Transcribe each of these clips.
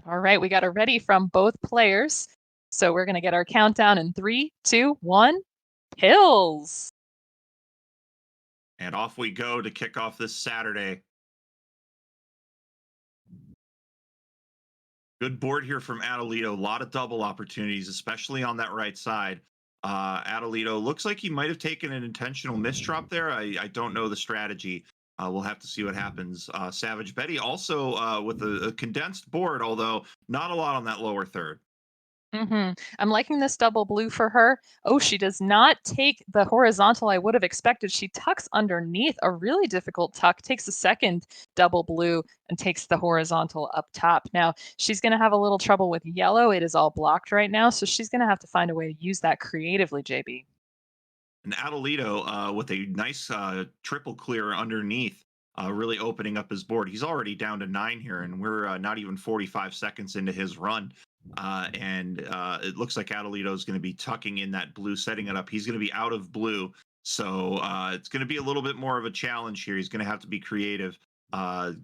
All right, we got a ready from both players. So we're going to get our countdown in three, two, one. Pills. And off we go to kick off this Saturday. Good board here from Atalito. A lot of double opportunities, especially on that right side. Atalito looks like he might have taken an intentional misdrop there. I don't know the strategy. We'll have to see what happens. Savage Betty also with a condensed board, although not a lot on that lower third. I'm liking this double blue for her. Oh, she does not take the horizontal I would have expected. She tucks underneath a really difficult tuck, takes a second double blue, and takes the horizontal up top. Now, she's going to have a little trouble with yellow. It is all blocked right now, so she's going to have to find a way to use that creatively, JB. And Atalito with a nice triple clear underneath, really opening up his board. He's already down to 9 here, and we're not even 45 seconds into his run. And it looks like Atalito is going to be tucking in that blue, setting it up. He's going to be out of blue. So it's going to be a little bit more of a challenge here. He's going to have to be creative.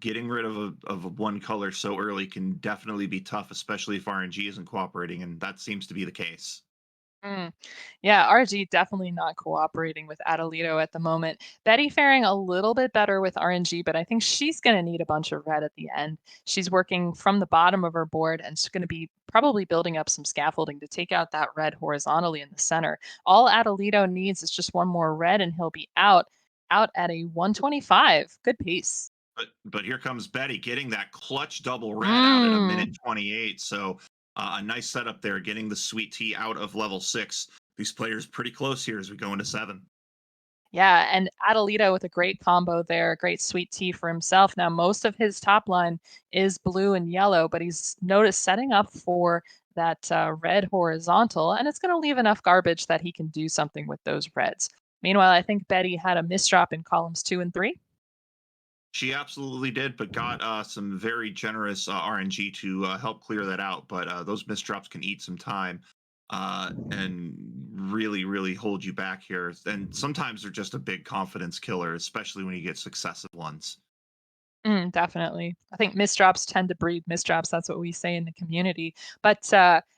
Getting rid of a one color so early can definitely be tough, especially if RNG isn't cooperating, and that seems to be the case. Mm. Yeah, RG definitely not cooperating with Adelito at the moment. Betty faring a little bit better with RNG, but I think she's going to need a bunch of red at the end. She's working from the bottom of her board and she's going to be probably building up some scaffolding to take out that red horizontally in the center. All Adelito needs is just one more red and he'll be out at a 125. Good piece. But here comes Betty getting that clutch double red out at a minute Mm. 28. So a nice setup there, getting the sweet tea out of level 6. These players pretty close here as we go into 7. Yeah, and Adelito with a great combo there, great sweet tea for himself. Now, most of his top line is blue and yellow, but he's noticed setting up for that red horizontal, and it's going to leave enough garbage that he can do something with those reds. Meanwhile, I think Betty had a misdrop in columns 2 and 3. She absolutely did, but got some very generous RNG to help clear that out. But those misdrops can eat some time and really, really hold you back here. And sometimes they're just a big confidence killer, especially when you get successive ones. Definitely. I think misdrops tend to breed misdrops. That's what we say in the community. But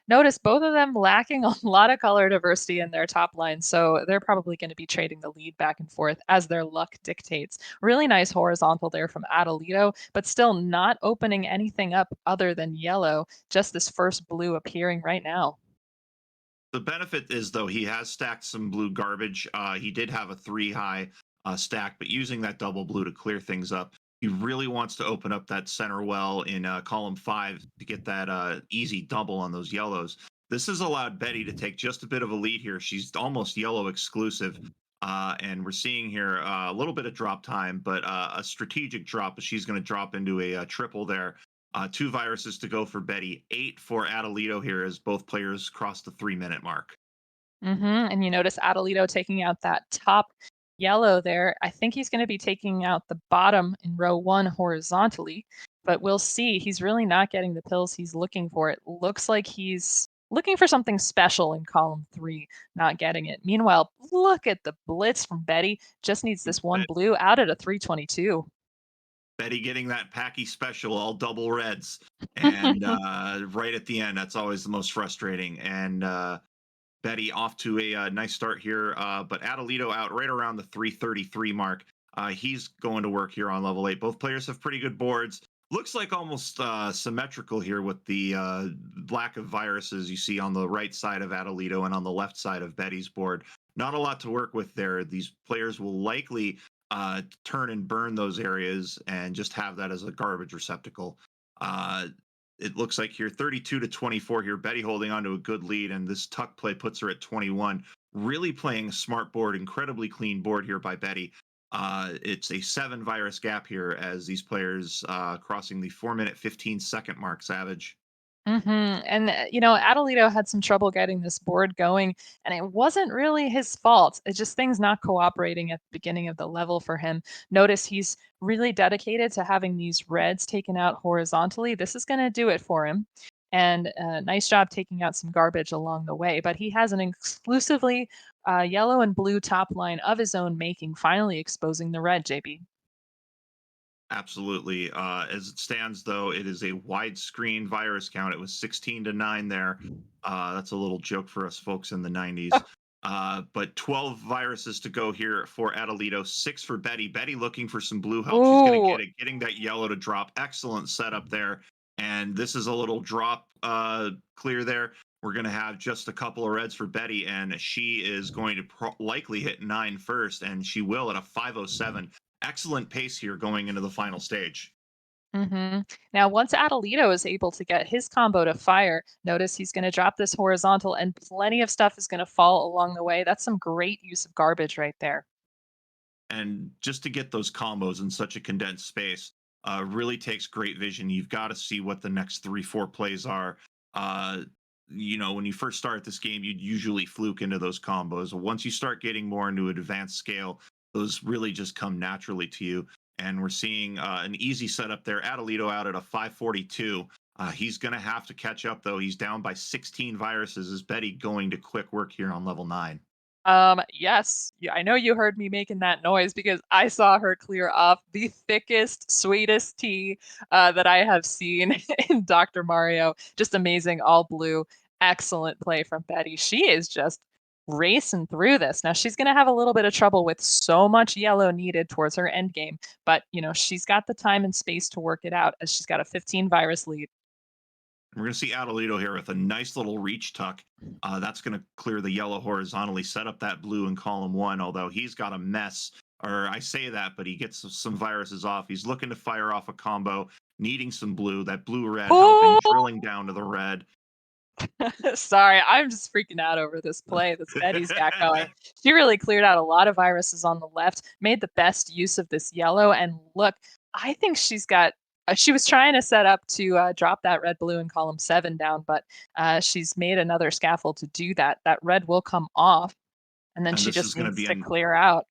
notice both of them lacking a lot of color diversity in their top line. So they're probably going to be trading the lead back and forth as their luck dictates. Really nice horizontal there from Adelito, but still not opening anything up other than yellow. Just this first blue appearing right now. The benefit is, though, he has stacked some blue garbage. He did have a 3 high stack, but using that double blue to clear things up, he really wants to open up that center well in column 5 to get that easy double on those yellows. This has allowed Betty to take just a bit of a lead here. She's almost yellow exclusive. And we're seeing here a little bit of drop time, but a strategic drop. She's going to drop into a triple there. 2 viruses to go for Betty, 8 for Adelito here as both players cross the 3 minute mark. And you notice Adelito taking out that top yellow there. I think he's going to be taking out the bottom in row 1 horizontally, but we'll see. He's really not getting the pills he's looking for. It looks like he's looking for something special in column 3, not getting it. Meanwhile, look at the blitz from Betty. Just needs this one Bet- blue out at a 322. Betty getting that Packy special, all double reds. And right at the end, that's always the most frustrating. And Betty off to a nice start here, but Adelito out right around the 333 mark. He's going to work here on level 8. Both players have pretty good boards. Looks like almost symmetrical here with the lack of viruses you see on the right side of Adelito and on the left side of Betty's board. Not a lot to work with there. These players will likely turn and burn those areas and just have that as a garbage receptacle. Uh, it looks like here 32 to 24 here. Betty holding on to a good lead, and this tuck play puts her at 21. Really playing a smart board, incredibly clean board here by Betty. It's a 7 virus gap here as these players crossing the 4 minute 15 second mark. Savage. And Adelito had some trouble getting this board going, and it wasn't really his fault. It's just things not cooperating at the beginning of the level for him. Notice he's really dedicated to having these reds taken out horizontally. This is going to do it for him. And nice job taking out some garbage along the way. But he has an exclusively yellow and blue top line of his own making, finally exposing the red, JB. Absolutely. As it stands, though, it is a widescreen virus count. It was 16 to 9 there. That's a little joke for us folks in the 90s. But 12 viruses to go here for Atalito, six for Betty. Betty looking for some blue help. She's going to Ooh. get it, getting that yellow to drop. Excellent setup there. And this is a little drop clear there. We're going to have just a couple of reds for Betty, and she is going to likely hit 9 first, and she will at a 507. Excellent pace here going into the final stage. Now, once Atalito is able to get his combo to fire, notice he's going to drop this horizontal and plenty of stuff is going to fall along the way. That's some great use of garbage right there. And just to get those combos in such a condensed space really takes great vision. You've got to see what the next 3 4 plays are. uh when you first start this game, you'd usually fluke into those combos. Once you start getting more into an advanced scale, those really just come naturally to you. And we're seeing an easy setup there. Adelito out at a 542. He's going to have to catch up, though. He's down by 16 viruses. Is Betty going to quick work here on level 9? Yes, yeah, I know you heard me making that noise because I saw her clear off the thickest, sweetest tea that I have seen in Dr. Mario. Just amazing, all blue. Excellent play from Betty. She is just racing through this. Now she's going to have a little bit of trouble with so much yellow needed towards her end game, but she's got the time and space to work it out as she's got a 15 virus lead. We're going to see Adelito here with a nice little reach tuck. That's going to clear the yellow horizontally, set up that blue in column 1, although he's got a mess. Or I say that, but he gets some viruses off. He's looking to fire off a combo, needing some blue. That blue red helping, Ooh! drilling down to the red. Sorry, I'm just freaking out over this play that Betty's got going. She really cleared out a lot of viruses on the left, made the best use of this yellow, and look, I think she's got. She was trying to set up to drop that red blue in column 7 down, but she's made another scaffold to do that. That red will come off, and then And she this is just going to needs be to clear out.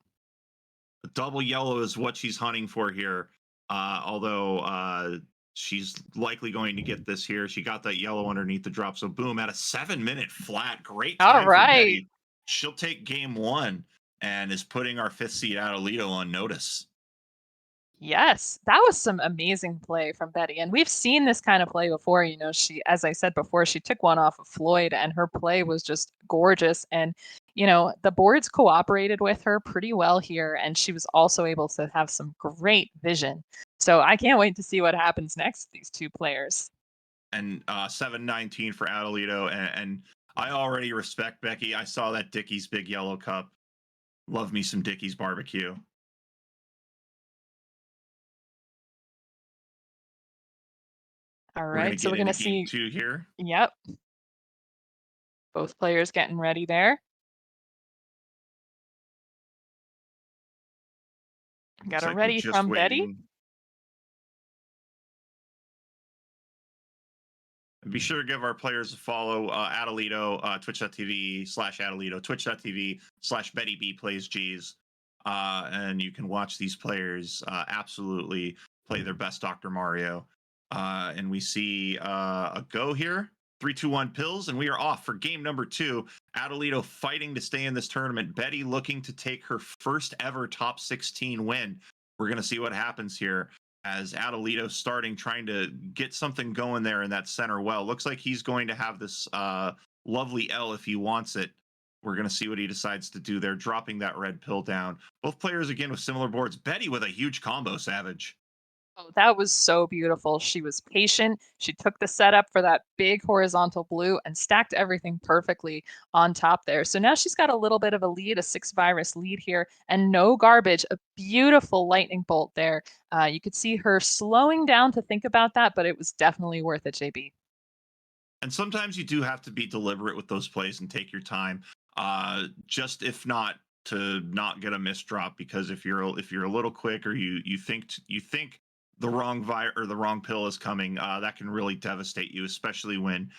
a double yellow is what she's hunting for here. Although she's likely going to get this here. She got that yellow underneath the drop. So boom, at a 7-minute flat. Great All time for right. Betty. She'll take game 1 and is putting our 5th seed Adelito on notice. Yes, that was some amazing play from Betty, and we've seen this kind of play before. She, as I said before, she took one off of Floyd, and her play was just gorgeous. And the boards cooperated with her pretty well here, and she was also able to have some great vision. So I can't wait to see what happens next with these two players. And 719 for Adelito. And I already respect Becky. I saw that Dickie's Big Yellow Cup. Love me some Dickie's barbecue. All We're going to right, so get we're gonna into game see. 2 here. Yep, both players getting ready there. Got Looks a like we're ready just from Betty. waiting. And be sure to give our players a follow. Atalito, twitch.tv/Atalito, twitch.tv/BettyBplaysGs. And you can watch these players absolutely play their best Dr. Mario. And we see a go here. 3, 2, 1 pills, and we are off for game number 2. Atalito fighting to stay in this tournament. Betty looking to take her first ever top 16 win. We're going to see what happens here as Adelito starting trying to get something going there in that center well. Looks like he's going to have this lovely L if he wants it. We're going to see what he decides to do there, dropping that red pill down. Both players again with similar boards. Betty with a huge combo, Savage. Oh, that was so beautiful. She was patient. She took the setup for that big horizontal blue and stacked everything perfectly on top there. So now she's got a little bit of a lead, a 6 virus lead here, and no garbage. A beautiful lightning bolt there. You could see her slowing down to think about that, but it was definitely worth it, JB. And sometimes you do have to be deliberate with those plays and take your time. Just if not to not get a miss drop, because if you're a little quick or you think the wrong or the wrong pill is coming, that can really devastate you, especially when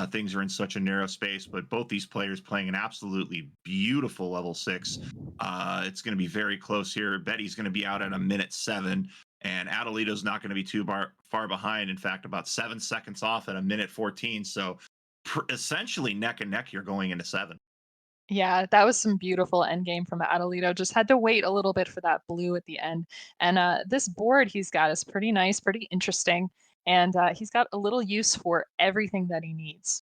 things are in such a narrow space. But both these players playing an absolutely beautiful level 6. It's going to be very close here. Betty's going to be out at a minute 7, and Adelito's not going to be too far behind. In fact, about 7 seconds off at a minute 14. So essentially neck and neck here going into 7. Yeah, that was some beautiful endgame from Atalito. Just had to wait a little bit for that blue at the end. And this board he's got is pretty nice, pretty interesting, and he's got a little use for everything that he needs.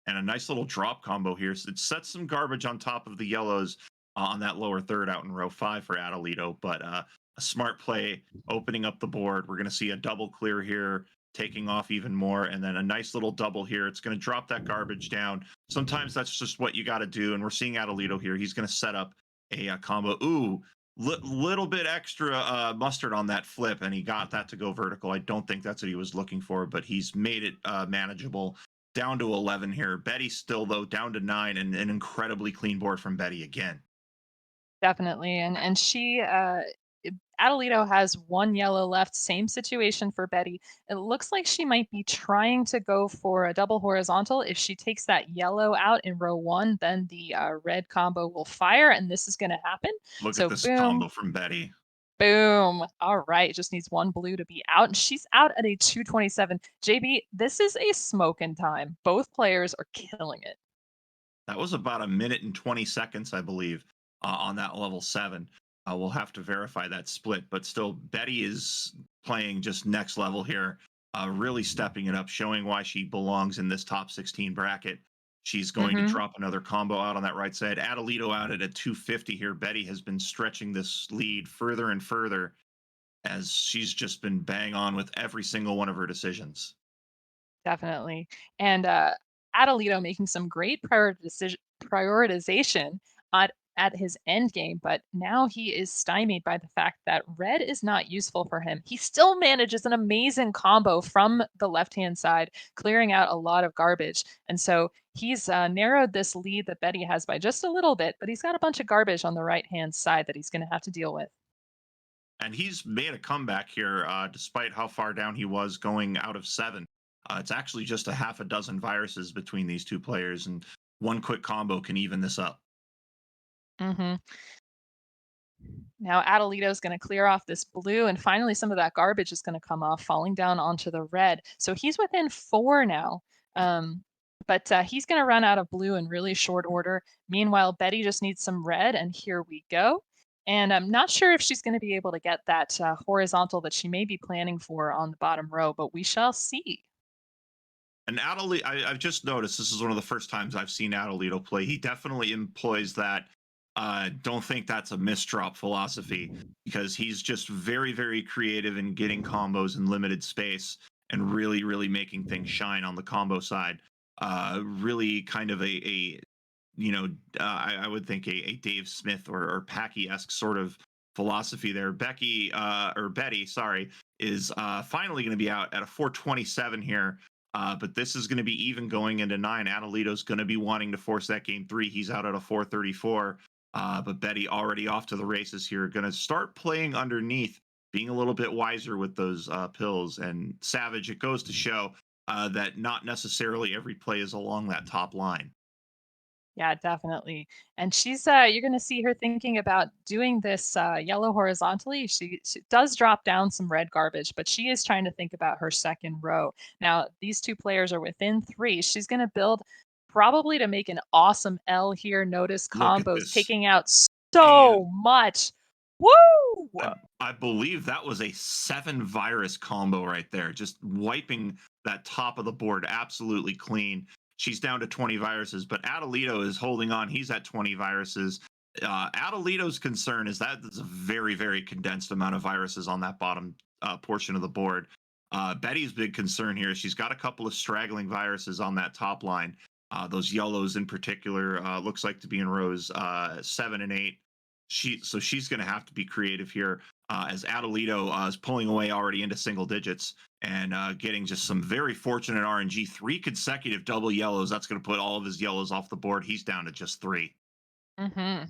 And a nice little drop combo here. So it sets some garbage on top of the yellows on that lower third out in row 5 for Atalito, but a smart play opening up the board. We're going to see a double clear here, taking off even more, and then a nice little double here. It's going to drop that garbage down. Sometimes that's just what you got to do, and we're seeing Atalito here. He's going to set up a combo. Ooh, little bit extra mustard on that flip, and he got that to go vertical. I don't think that's what he was looking for, but he's made it manageable. Down to 11 here. Betty still, though, down to 9, and an incredibly clean board from Betty again. Definitely, and she, Adelito has 1 yellow left, same situation for Betty. It looks like she might be trying to go for a double horizontal. If she takes that yellow out in row 1, then the, red combo will fire, and this is gonna happen. Look at So this boom, combo from Betty. boom. Alright, just needs 1 blue to be out, and she's out at a 227. JB, this is a smoking time. Both players are killing it. That was about a minute and 20 seconds, I believe, on that level 7. We'll have to verify that split, but still, Betty is playing just next level here, really stepping it up, showing why she belongs in this top 16 bracket. She's going to Mhm. drop another combo out on that right side. Adelito out at a 250 here. Betty has been stretching this lead further and further as she's just been bang on with every single one of her decisions. Definitely. And, Adelito making some great prioritization at his end game, but now he is stymied by the fact that red is not useful for him. He still manages an amazing combo from the left-hand side, clearing out a lot of garbage, and so he's, narrowed this lead that Betty has by just a little bit, but he's got a bunch of garbage on the right-hand side that he's gonna have to deal with. And he's made a comeback here, despite how far down he was going out of 7. It's actually just a half a dozen viruses between these two players, and one quick combo can even this up. Mhm. Now Adelito's going to clear off this blue, and finally some of that garbage is going to come off, falling down onto the red. So he's within 4 now. Um, but he's going to run out of blue in really short order. Meanwhile, Betty just needs some red, and here we go. And I'm not sure if she's going to be able to get that horizontal that she may be planning for on the bottom row, but we shall see. And Adelito, I've just noticed this is one of the first times I've seen Adelito play. He definitely employs that. Don't think that's a misdrop philosophy because he's just very, very creative in getting combos in limited space and really, really making things shine on the combo side. Really kind of a you know, I would think a Dave Smith or Packy esque sort of philosophy there. Becky or Betty, sorry, is finally going to be out at a 427 here. But this is going to be even going into 9. Adelito's going to be wanting to force that game 3. He's out at a 434. But Betty already off to the races here. Going to start playing underneath, being a little bit wiser with those pills. And Savage, it goes to show that not necessarily every play is along that top line. Yeah, definitely. And she's you're going to see her thinking about doing this yellow horizontally. She does drop down some red garbage, but she is trying to think about her second row. Now, these two players are within 3. She's going to build probably to make an awesome L here. Notice Look at combos this. taking out And so much. Woo! I believe that was a 7 virus combo right there, just wiping that top of the board absolutely clean. She's down to 20 viruses, but Adelito is holding on. He's at 20 viruses. Adelito's concern is that there's a very, very condensed amount of viruses on that bottom portion of the board. Betty's big concern here is she's got a couple of straggling viruses on that top line. Those yellows in particular looks like to be in rows 7 and 8. She's going to have to be creative here as Adelito is pulling away already into single digits and getting just some very fortunate RNG. 3 consecutive double yellows. That's going to put all of his yellows off the board. He's down to just 3.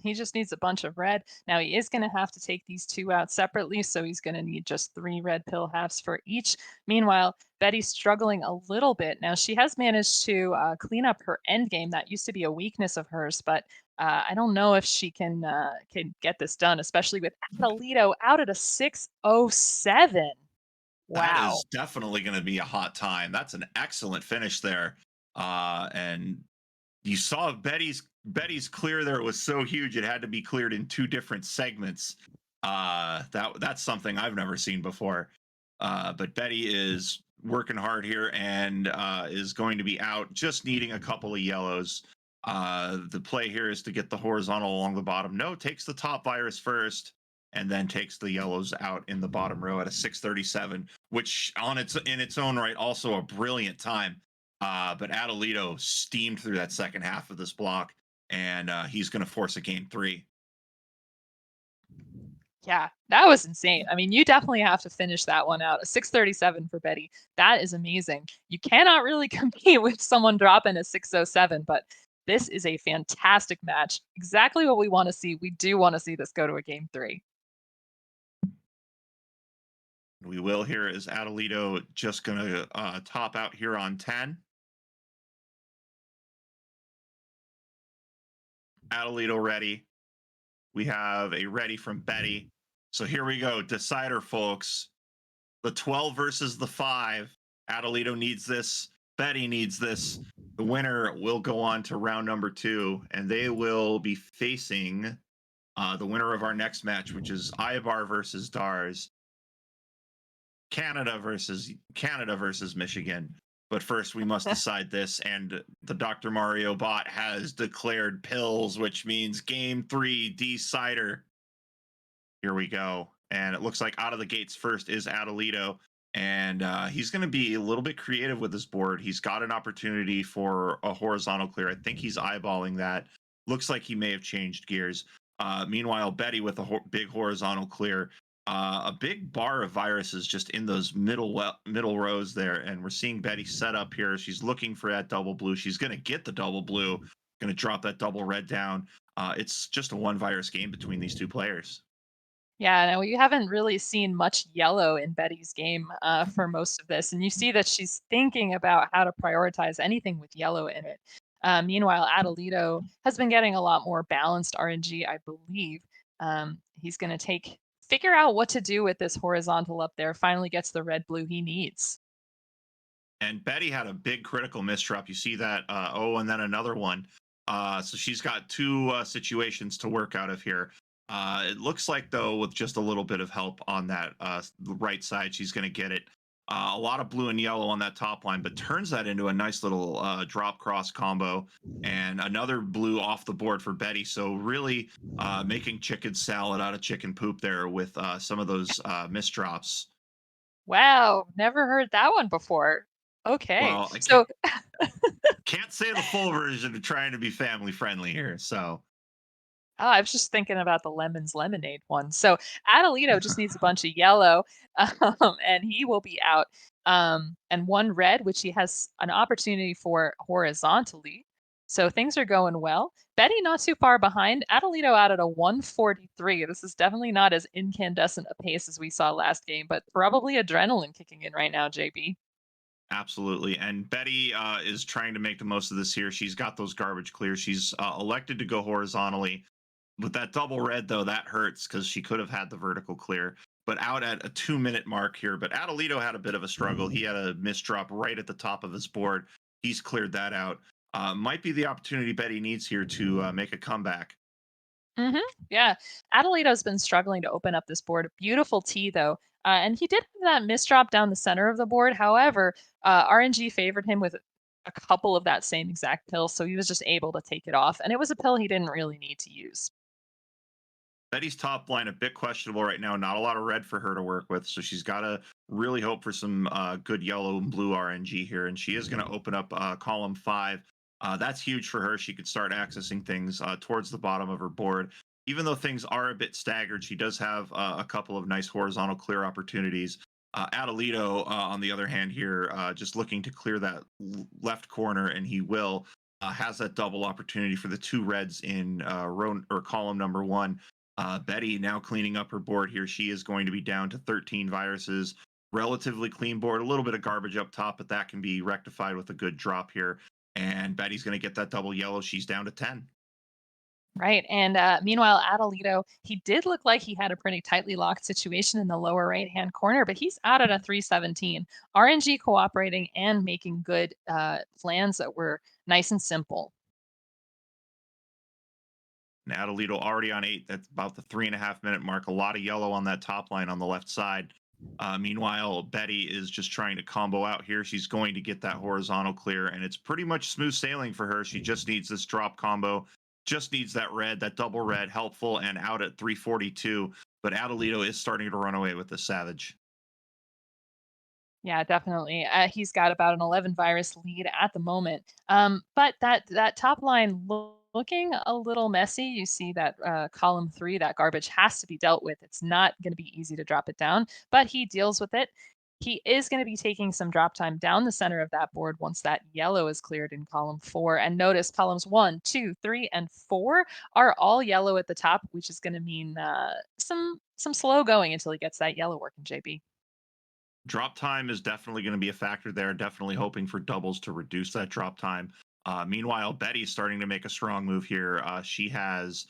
He just needs a bunch of red. Now he is going to have to take these 2 out separately, so he's going to need just 3 red pill halves for each. Meanwhile, Betty's struggling a little bit. Now she has managed to clean up her end game. That used to be a weakness of hers, but I don't know if she can get this done, especially with Atalito out at a 607. That Wow. is definitely going to be a hot time. That's an excellent finish there. And you saw Betty's Betty's clear there was so huge it had to be cleared in two different segments. That's something I've never seen before. But Betty is working hard here and is going to be out, just needing a couple of yellows. The play here is to get the horizontal along the bottom. No, takes the top virus first, and then takes the yellows out in the bottom row at a 637, which on its in its own right also a brilliant time. But Atalito steamed through that second half of this block, and he's going to force a game three. Yeah, that was insane. I mean, you definitely have to finish that one out. A 637 for Betty. That is amazing. You cannot really compete with someone dropping a 607, but this is a fantastic match. Exactly what we want to see. We do want to see this go to a game three. We will here is Atalito just going to top out here on 10. Atalito ready. We have a ready from Betty. So here we go. Decider, folks. The 12 versus the 5. Atalito needs this. Betty needs this. The winner will go on to round number 2, and they will be facing the winner of our next match, which is Ibar versus Dars. Canada versus Michigan. But first, we must decide this, and the Dr. Mario bot has declared pills, which means game 3 decider. Here we go. And it looks like out of the gates first is Atalito. And he's going to be a little bit creative with his board. He's got an opportunity for a horizontal clear. I think he's eyeballing that. Looks like he may have changed gears. Meanwhile, Betty with a big horizontal clear. A big bar of viruses just in those middle rows there. And we're seeing Betty set up here. She's looking for that double blue. She's going to get the double blue, going to drop that double red down. It's just a one virus game between these two players. Yeah, no, you haven't really seen much yellow in Betty's game for most of this, and you see that she's thinking about how to prioritize anything with yellow in it. Meanwhile, Adelito has been getting a lot more balanced RNG, I believe. He's going to figure out what to do with this horizontal up there. Finally, gets the red blue he needs. And Betty had a big critical misdrop. You see that? And then another one. So she's got two situations to work out of here. It looks like, though, with just a little bit of help on that right side, she's going to get it. A lot of blue and yellow on that top line, but turns that into a nice little drop cross combo and another blue off the board for Betty. So really making chicken salad out of chicken poop there with some of those misdrops. Wow, never heard that one before. Okay, Well, I so can't say the full version of trying to be family friendly here. So oh, I was just thinking about the lemons lemonade one. So Adelito just needs a bunch of yellow, and he will be out. And one red, which he has an opportunity for horizontally. So things are going well. Betty not too far behind. Adelito out at a 143. This is definitely not as incandescent a pace as we saw last game, but probably adrenaline kicking in right now, JB. absolutely. And Betty is trying to make the most of this here. She's got those garbage clears. She's elected to go horizontally. With that double red, though, that hurts because she could have had the vertical clear. But out at a 2 minute mark here. But Adelito had a bit of a struggle. He had a misdrop right at the top of his board. He's cleared that out. Might be the opportunity Betty needs here to make a comeback. hmm Yeah, Adelito's been struggling to open up this board. Beautiful tee though, and he did have that misdrop down the center of the board. However, RNG favored him with a couple of that same exact pill, so he was just able to take it off, and it was a pill he didn't really need to use. Betty's top line a bit questionable right now. Not a lot of red for her to work with, so she's got to really hope for some good yellow and blue RNG here, and she is going to open up column 5. That's huge for her. She could start accessing things towards the bottom of her board. Even though things are a bit staggered, she does have a couple of nice horizontal clear opportunities. Adelito, on the other hand, here just looking to clear that left corner, and he will. Has that double opportunity for the two reds in row or column number 1. Betty now cleaning up her board here. She is going to be down to 13 viruses. Relatively clean board, a little bit of garbage up top, but that can be rectified with a good drop here. And Betty's going to get that double yellow. She's down to 10. Right, and meanwhile, Adelito, he did look like he had a pretty tightly locked situation in the lower right-hand corner, but he's out at a 317. RNG cooperating and making good plans that were nice and simple. And Atalito already on 8. That's about the 3.5 minute mark. A lot of yellow on that top line on the left side. Meanwhile, Betty is just trying to combo out here. She's going to get that horizontal clear, and it's pretty much smooth sailing for her. She just needs this drop combo, just needs that red, that double red, helpful, and out at 342. But Adelito is starting to run away with the Savage. Yeah, definitely. He's got about an 11 virus lead at the moment. But that top line looking a little messy. You see that column three, that garbage has to be dealt with. It's not going to be easy to drop it down, but he deals with it. He is going to be taking some drop time down the center of that board once that yellow is cleared in column four. And notice columns one, two, three, and four are all yellow at the top, which is going to mean some slow going until he gets that yellow working, JB. Drop time is definitely going to be a factor there. Definitely hoping for doubles to reduce that drop time. Meanwhile, Betty's starting to make a strong move here. She has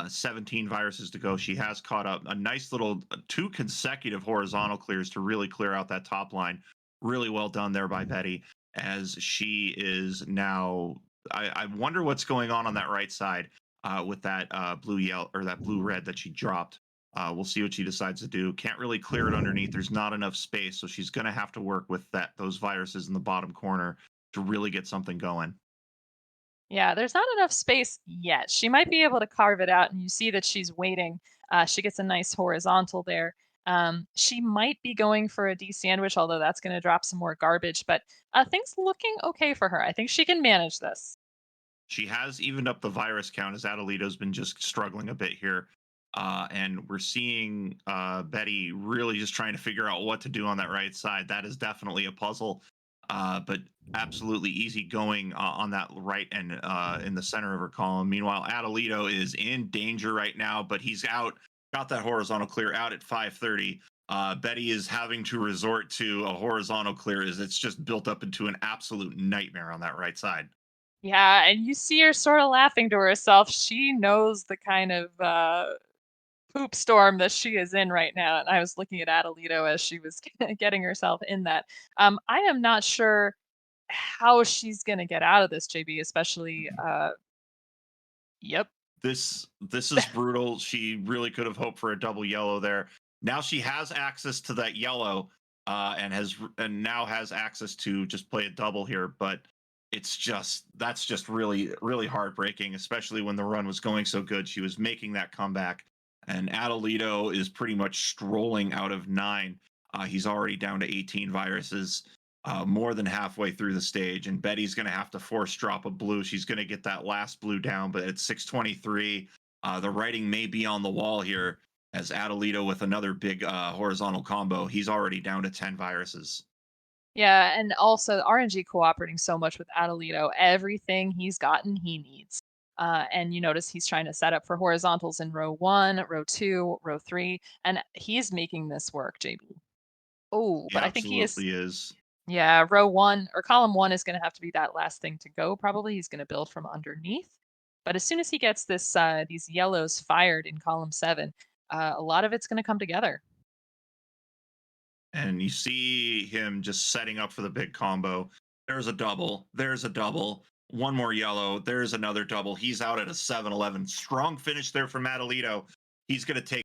17 viruses to go. She has caught up a nice little two consecutive horizontal clears to really clear out that top line. Really well done there by Betty, as she is now. I wonder what's going on that right side with that blue yellow or that blue red that she dropped. We'll see what she decides to do. Can't really clear it underneath. There's not enough space, so she's going to have to work with those viruses in the bottom corner to really get something going. Yeah, there's not enough space yet. She might be able to carve it out, and you see that she's waiting. She gets a nice horizontal there. She might be going for a D sandwich, although that's going to drop some more garbage. But things looking okay for her. I think she can manage this. She has evened up the virus count as Adelito's been just struggling a bit here. And we're seeing Betty really just trying to figure out what to do on that right side. That is definitely a puzzle, but absolutely easy going on that right and in the center of her column. Meanwhile, Adelito is in danger right now, but he's out, got that horizontal clear out at 530. Betty is having to resort to a horizontal clear as it's just built up into an absolute nightmare on that right side. Yeah, and you see her sort of laughing to herself. She knows the kind of poop storm that she is in right now. And I was looking at Adelito as she was getting herself in that. I am not sure how she's going to get out of this, JB, especially. Yep. This is brutal. She really could have hoped for a double yellow there. Now she has access to that yellow, and now has access to just play a double here. But that's just really heartbreaking, especially when the run was going so good. She was making that comeback, and Adelito is pretty much strolling out of 9. He's already down to 18 viruses, more than halfway through the stage, and Betty's going to have to force drop a blue. She's going to get that last blue down, but at 623, the writing may be on the wall here as Adelito with another big horizontal combo. He's already down to 10 viruses. Yeah, and also RNG cooperating so much with Adelito. Everything he's gotten, he needs. And you notice he's trying to set up for horizontals in row one, row two, row three, and he's making this work, JB. Oh, He but I think he is. absolutely is. Yeah, row one or column one is going to have to be that last thing to go. Probably he's going to build from underneath. But as soon as he gets these yellows fired in column seven, a lot of it's going to come together. And you see him just setting up for the big combo. There's a double. There's a double. One more yellow. There's another double. He's out at a 7-11. Strong finish there from Adelito. He's going to take